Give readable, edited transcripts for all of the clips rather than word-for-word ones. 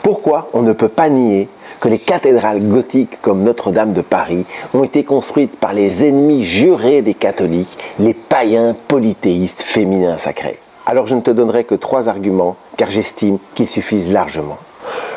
Pourquoi on ne peut pas nier que les cathédrales gothiques comme Notre-Dame de Paris ont été construites par les ennemis jurés des catholiques, les païens polythéistes féminins sacrés? Alors je ne te donnerai que 3 arguments, car j'estime qu'ils suffisent largement.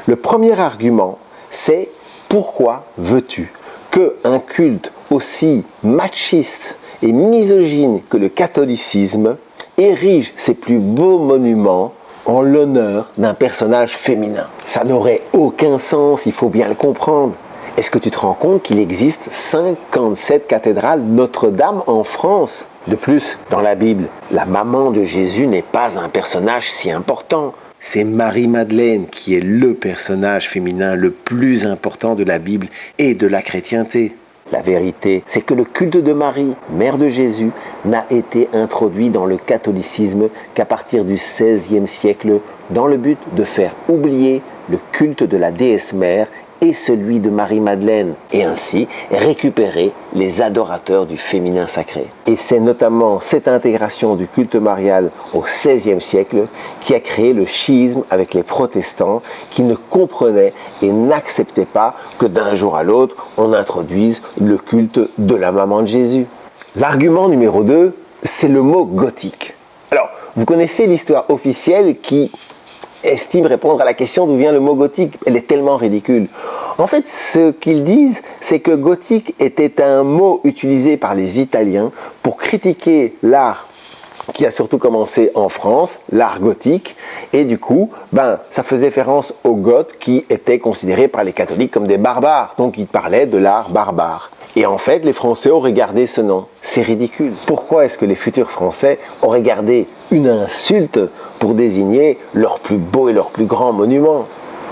Le premier argument, c'est pourquoi veux-tu qu'un culte aussi machiste et misogyne que le catholicisme érige ses plus beaux monuments en l'honneur d'un personnage féminin? Ça n'aurait aucun sens, il faut bien le comprendre. Est-ce que tu te rends compte qu'il existe 57 cathédrales Notre-Dame en France? De plus, dans la Bible, la maman de Jésus n'est pas un personnage si important. C'est Marie-Madeleine qui est le personnage féminin le plus important de la Bible et de la chrétienté. La vérité, c'est que le culte de Marie, mère de Jésus, n'a été introduit dans le catholicisme qu'à partir du XVIe siècle, dans le but de faire oublier le culte de la déesse mère et celui de Marie-Madeleine, et ainsi récupérer les adorateurs du féminin sacré. Et c'est notamment cette intégration du culte marial au XVIe siècle qui a créé le schisme avec les protestants qui ne comprenaient et n'acceptaient pas que d'un jour à l'autre, on introduise le culte de la maman de Jésus. L'argument numéro 2, c'est le mot gothique. Alors, vous connaissez l'histoire officielle qui estime répondre à la question d'où vient le mot gothique. Elle est tellement ridicule. En fait, ce qu'ils disent, c'est que gothique était un mot utilisé par les Italiens pour critiquer l'art qui a surtout commencé en France, l'art gothique, et du coup, ça faisait référence aux Goths qui étaient considérés par les catholiques comme des barbares. Donc ils parlaient de l'art barbare. Et en fait, les Français auraient gardé ce nom. C'est ridicule. Pourquoi est-ce que les futurs Français auraient gardé une insulte pour désigner leurs plus beaux et leurs plus grands monuments?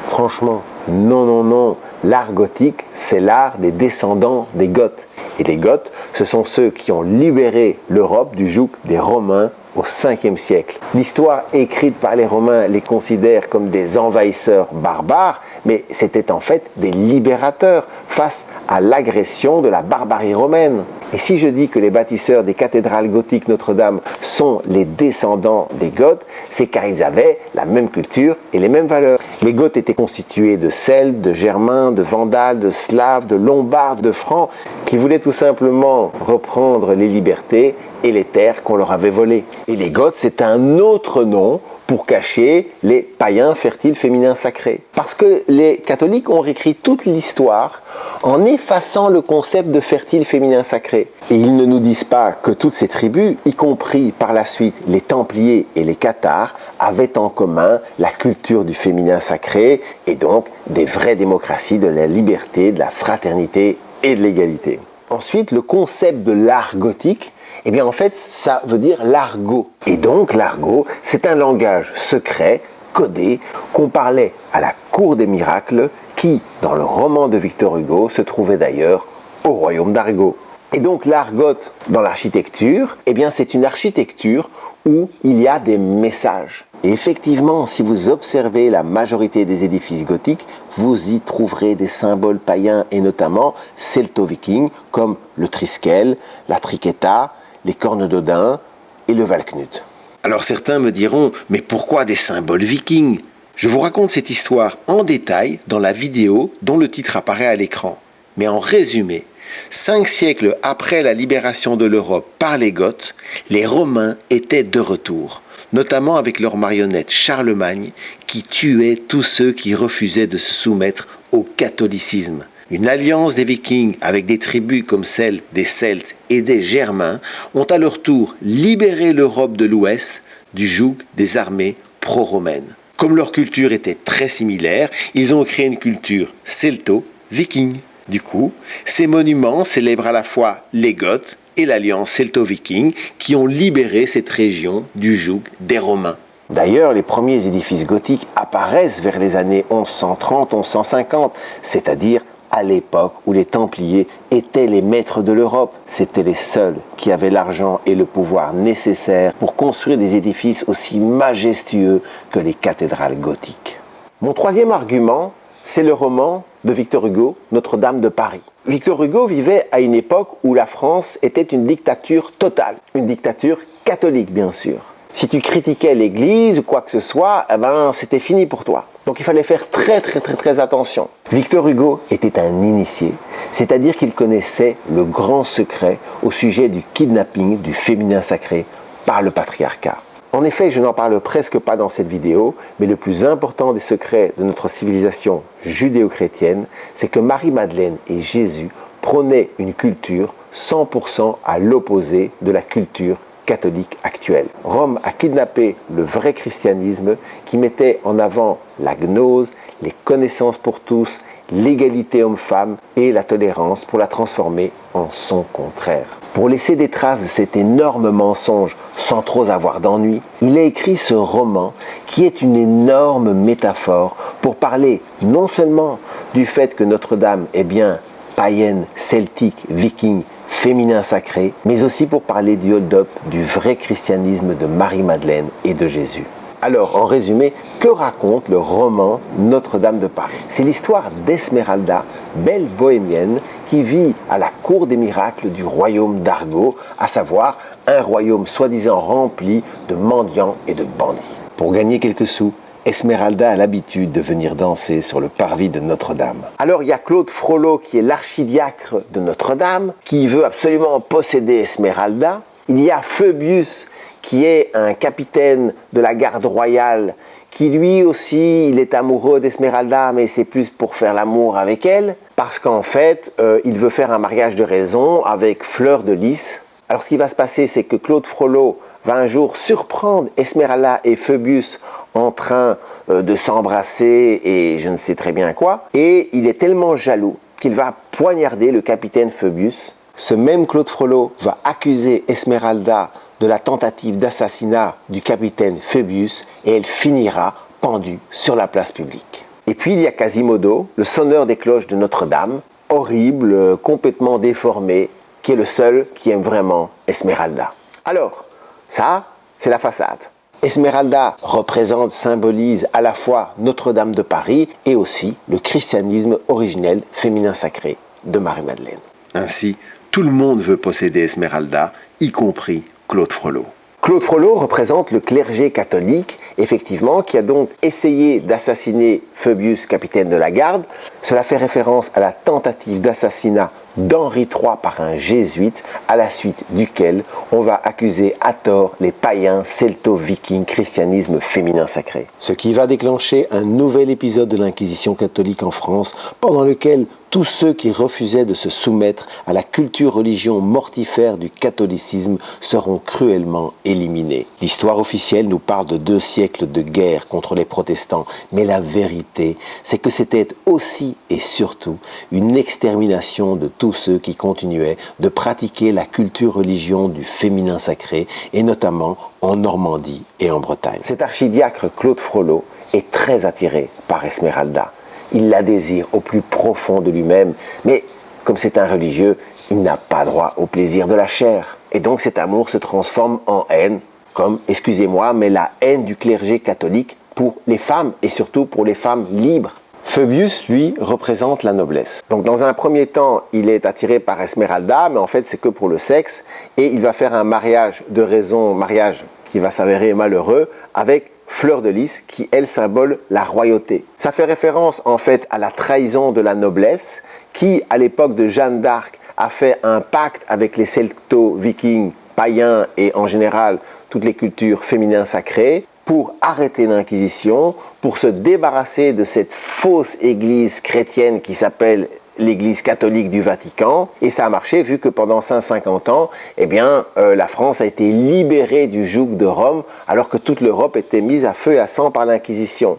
Franchement, non. L'art gothique, c'est l'art des descendants des Goths. Et les Goths, ce sont ceux qui ont libéré l'Europe du joug des Romains au 5e siècle. L'histoire écrite par les Romains les considère comme des envahisseurs barbares, mais c'était en fait des libérateurs face à l'agression de la barbarie romaine. Et si je dis que les bâtisseurs des cathédrales gothiques Notre-Dame sont les descendants des Goths, c'est car ils avaient la même culture et les mêmes valeurs. Les Goths étaient constitués de Celtes, de Germains, de Vandales, de Slaves, de Lombards, de Francs, qui voulaient tout simplement reprendre les libertés et les terres qu'on leur avait volées. Et les Goths, c'est un autre nom pour cacher les païens fertiles féminins sacrés. Parce que les catholiques ont réécrit toute l'histoire en effaçant le concept de fertile féminin sacré. Et ils ne nous disent pas que toutes ces tribus, y compris par la suite les Templiers et les Cathars, avaient en commun la culture du féminin sacré et donc des vraies démocraties de la liberté, de la fraternité et de l'égalité. Ensuite, le concept de l'art gothique, en fait, ça veut dire l'argot. Et donc, l'argot, c'est un langage secret, codé, qu'on parlait à la cour des miracles, qui, dans le roman de Victor Hugo, se trouvait d'ailleurs au royaume d'Argot. Et donc, l'argot dans l'architecture, c'est une architecture où il y a des messages. Et effectivement, si vous observez la majorité des édifices gothiques, vous y trouverez des symboles païens et notamment celto-vikings comme le triskel, la triqueta, les cornes d'Odin et le Valknut. Alors certains me diront, mais pourquoi des symboles vikings? Je vous raconte cette histoire en détail dans la vidéo dont le titre apparaît à l'écran. Mais en résumé, 5 siècles après la libération de l'Europe par les Goths, les Romains étaient de retour, notamment avec leur marionnette Charlemagne qui tuait tous ceux qui refusaient de se soumettre au catholicisme. Une alliance des Vikings avec des tribus comme celle des Celtes et des Germains ont à leur tour libéré l'Europe de l'Ouest du joug des armées pro-romaines. Comme leur culture était très similaire, ils ont créé une culture celto-viking. Du coup, ces monuments célèbrent à la fois les Goths et l'alliance celto-viking qui ont libéré cette région du joug des Romains. D'ailleurs, les premiers édifices gothiques apparaissent vers les années 1130-1150, c'est-à-dire à l'époque où les Templiers étaient les maîtres de l'Europe. C'étaient les seuls qui avaient l'argent et le pouvoir nécessaires pour construire des édifices aussi majestueux que les cathédrales gothiques. Mon troisième argument, c'est le roman de Victor Hugo, Notre-Dame de Paris. Victor Hugo vivait à une époque où la France était une dictature totale, une dictature catholique bien sûr. Si tu critiquais l'Église ou quoi que ce soit, eh ben, c'était fini pour toi. Donc il fallait faire très attention. Victor Hugo était un initié, c'est-à-dire qu'il connaissait le grand secret au sujet du kidnapping du féminin sacré par le patriarcat. En effet, je n'en parle presque pas dans cette vidéo, mais le plus important des secrets de notre civilisation judéo-chrétienne, c'est que Marie-Madeleine et Jésus prônaient une culture 100% à l'opposé de la culture catholique actuelle. Rome a kidnappé le vrai christianisme qui mettait en avant la gnose, les connaissances pour tous, l'égalité homme-femme et la tolérance pour la transformer en son contraire. Pour laisser des traces de cet énorme mensonge sans trop avoir d'ennui, il a écrit ce roman qui est une énorme métaphore pour parler non seulement du fait que Notre-Dame est bien païenne, celtique, viking, féminin sacré, mais aussi pour parler du hold-up du vrai christianisme de Marie-Madeleine et de Jésus. Alors, en résumé, que raconte le roman Notre-Dame de Paris? C'est l'histoire d'Esmeralda, belle bohémienne, qui vit à la cour des miracles du royaume d'Argot, à savoir un royaume soi-disant rempli de mendiants et de bandits. Pour gagner quelques sous, Esmeralda a l'habitude de venir danser sur le parvis de Notre-Dame. Alors il y a Claude Frollo qui est l'archidiacre de Notre-Dame, qui veut absolument posséder Esmeralda. Il y a Phœbius qui est un capitaine de la garde royale, qui lui aussi, il est amoureux d'Esmeralda, mais c'est plus pour faire l'amour avec elle, parce qu'en fait, il veut faire un mariage de raison avec Fleur de Lys. Alors ce qui va se passer, c'est que Claude Frollo va un jour surprendre Esmeralda et Phœbius en train de s'embrasser et je ne sais très bien quoi. Et il est tellement jaloux qu'il va poignarder le capitaine Phœbius. Ce même Claude Frollo va accuser Esmeralda de la tentative d'assassinat du capitaine Phœbius et elle finira pendue sur la place publique. Et puis il y a Quasimodo, le sonneur des cloches de Notre-Dame, horrible, complètement déformé, qui est le seul qui aime vraiment Esmeralda. Alors, ça, c'est la façade. Esmeralda représente, symbolise à la fois Notre-Dame de Paris et aussi le christianisme originel féminin sacré de Marie-Madeleine. Ainsi, tout le monde veut posséder Esmeralda, y compris Claude Frollo. Claude Frollo représente le clergé catholique, effectivement, qui a donc essayé d'assassiner Phœbius, capitaine de la garde. Cela fait référence à la tentative d'assassinat d'Henri III par un jésuite, à la suite duquel on va accuser à tort les païens celto-vikings christianisme féminin sacré. Ce qui va déclencher un nouvel épisode de l'Inquisition catholique en France, pendant lequel tous ceux qui refusaient de se soumettre à la culture-religion mortifère du catholicisme seront cruellement éliminés. L'histoire officielle nous parle de 2 siècles de guerre contre les protestants, mais la vérité, c'est que c'était aussi et surtout une extermination de tous ceux qui continuaient de pratiquer la culture-religion du féminin sacré, et notamment en Normandie et en Bretagne. Cet archidiacre Claude Frollo est très attiré par Esmeralda. Il la désire au plus profond de lui-même, mais comme c'est un religieux, il n'a pas droit au plaisir de la chair. Et donc cet amour se transforme en haine, comme, excusez-moi, mais la haine du clergé catholique pour les femmes, et surtout pour les femmes libres. Phœbius, lui, représente la noblesse. Donc dans un premier temps, il est attiré par Esmeralda, mais en fait c'est que pour le sexe, et il va faire un mariage de raison, mariage qui va s'avérer malheureux, avec Fleur de Lys, qui elle symbole la royauté. Ça fait référence en fait à la trahison de la noblesse, qui à l'époque de Jeanne d'Arc a fait un pacte avec les celto-vikings, païens et en général toutes les cultures féminines sacrées, pour arrêter l'Inquisition, pour se débarrasser de cette fausse église chrétienne qui s'appelle l'Église catholique du Vatican. Et ça a marché vu que pendant 150 ans, la France a été libérée du joug de Rome, alors que toute l'Europe était mise à feu et à sang par l'Inquisition.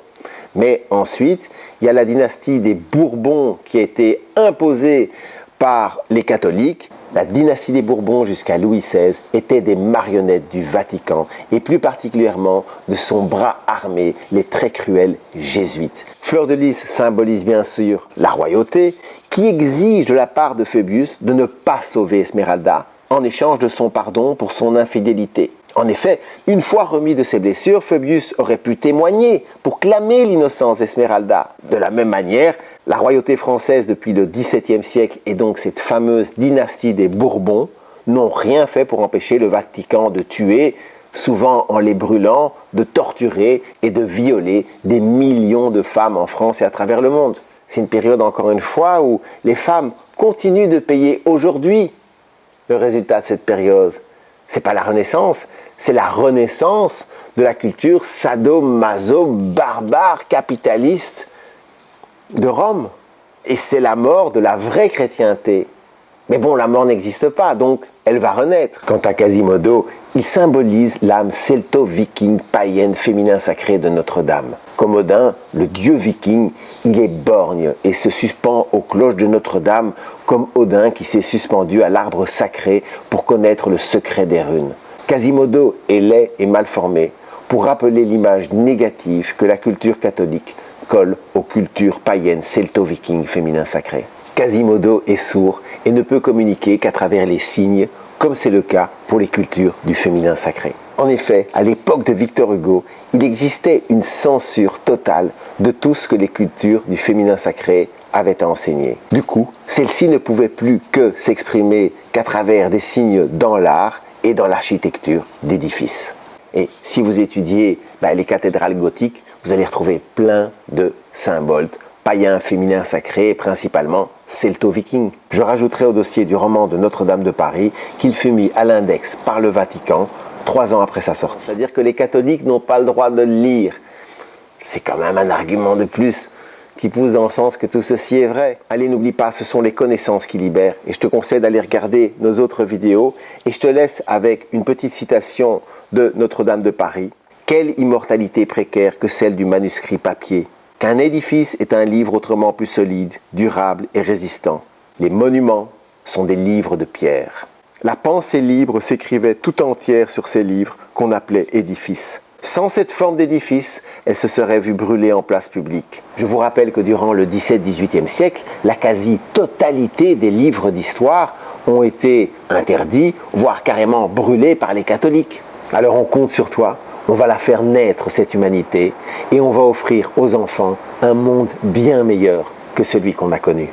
Mais ensuite, il y a la dynastie des Bourbons qui a été imposée par les catholiques. La dynastie des Bourbons jusqu'à Louis XVI était des marionnettes du Vatican et plus particulièrement de son bras armé, les très cruels jésuites. Fleur de Lys symbolise bien sûr la royauté qui exige de la part de Phœbius de ne pas sauver Esmeralda en échange de son pardon pour son infidélité. En effet, une fois remis de ses blessures, Phœbius aurait pu témoigner pour clamer l'innocence d'Esmeralda. De la même manière, la royauté française depuis le XVIIe siècle et donc cette fameuse dynastie des Bourbons n'ont rien fait pour empêcher le Vatican de tuer souvent en les brûlant, de torturer et de violer des millions de femmes en France et à travers le monde. C'est une période, encore une fois, où les femmes continuent de payer aujourd'hui le résultat de cette période. C'est pas la Renaissance, c'est la renaissance de la culture sado-maso, barbare, capitaliste de Rome. Et c'est la mort de la vraie chrétienté. Mais bon, la mort n'existe pas, donc elle va renaître. Quant à Quasimodo, il symbolise l'âme celto-viking, païenne, féminin sacré de Notre-Dame. Comme Odin, le dieu viking, il est borgne et se suspend aux cloches de Notre-Dame comme Odin qui s'est suspendu à l'arbre sacré pour connaître le secret des runes. Quasimodo est laid et mal formé pour rappeler l'image négative que la culture catholique colle aux cultures païennes celto-viking féminin sacré. Quasimodo est sourd et ne peut communiquer qu'à travers les signes, comme c'est le cas pour les cultures du féminin sacré. En effet, à l'époque de Victor Hugo, il existait une censure totale de tout ce que les cultures du féminin sacré avaient à enseigner. Du coup, celle-ci ne pouvait plus que s'exprimer qu'à travers des signes dans l'art et dans l'architecture d'édifices. Et si vous étudiez les cathédrales gothiques, vous allez retrouver plein de symboles païens, féminins, sacrés, principalement celto-vikings. Je rajouterai au dossier du roman de Notre-Dame de Paris qu'il fut mis à l'index par le Vatican 3 ans après sa sortie. C'est-à-dire que les catholiques n'ont pas le droit de le lire. C'est quand même un argument de plus qui pousse dans le sens que tout ceci est vrai. Allez, n'oublie pas, ce sont les connaissances qui libèrent. Et je te conseille d'aller regarder nos autres vidéos. Et je te laisse avec une petite citation de Notre-Dame de Paris. Quelle immortalité précaire que celle du manuscrit papier. Qu'un édifice est un livre autrement plus solide, durable et résistant. Les monuments sont des livres de pierre. La pensée libre s'écrivait tout entière sur ces livres qu'on appelait édifices. Sans cette forme d'édifice, elle se serait vue brûler en place publique. Je vous rappelle que durant le XVIIe siècle, la quasi-totalité des livres d'histoire ont été interdits, voire carrément brûlés par les catholiques. Alors on compte sur toi. On va la faire naître, cette humanité, et on va offrir aux enfants un monde bien meilleur que celui qu'on a connu.